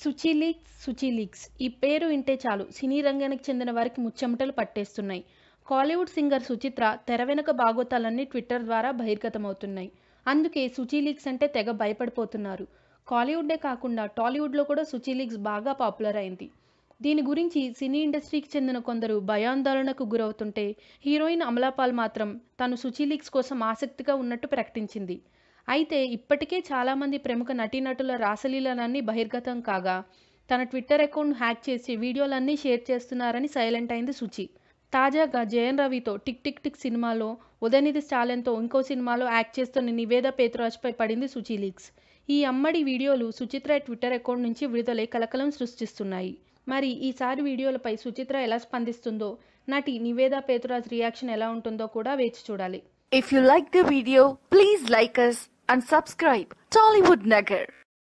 Suchi leaks ఈ పేరు వింటే చాలు సినీ రంగానికి చెందిన వారికి ముచ్చెమటలు పట్టేస్తున్నాయి. కాలీవుడ్ సింగర్ సుచిత్ర తెర వెనుక బాగోతాలన్నీ ట్విట్టర్ ద్వారా బహిర్గతమవుతున్నాయి. అందుకే సుచి లీక్స్ అంటే తెగ భయపడిపోతున్నారు. కాలీవుడ్డే కాకుండా టాలీవుడ్లో కూడా సుచి లీక్స్ బాగా పాపులర్ అయింది. దీని గురించి సినీ ఇండస్ట్రీకి చెందిన కొందరు భయాందోళనకు గురవుతుంటే, హీరోయిన్ అమలాపాల్ మాత్రం తను సుచి లీక్స్ కోసం ఆసక్తిగా ఉన్నట్టు ప్రకటించింది. అయితే ఇప్పటికే చాలామంది ప్రముఖ నటీనటుల రాసలీలలన్నీ బహిర్గతం కాగా, తన ట్విట్టర్ అకౌంట్ హ్యాక్ చేసి వీడియోలన్నీ షేర్ చేస్తున్నారని సైలెంట్ అయింది సుచి. తాజాగా జయన్ రవితో టిక్ టిక్ టిక్ సినిమాలో, ఉదయనిధి స్టాలిన్తో ఇంకో సినిమాలో యాక్ట్ చేస్తున్న నివేదా పేతురాజ్పై పడింది సుచి లీక్స్. ఈ అమ్మడి వీడియోలు సుచిత్ర ట్విట్టర్ అకౌంట్ నుంచి విడుదలై కలకలం సృష్టిస్తున్నాయి. మరి ఈసారి వీడియోలపై సుచిత్ర ఎలా స్పందిస్తుందో, నటి నివేదా పేతురాజ్ రియాక్షన్ ఎలా ఉంటుందో కూడా వేచి చూడాలి. If you like the video, please like us and subscribe Tollywood Nagar.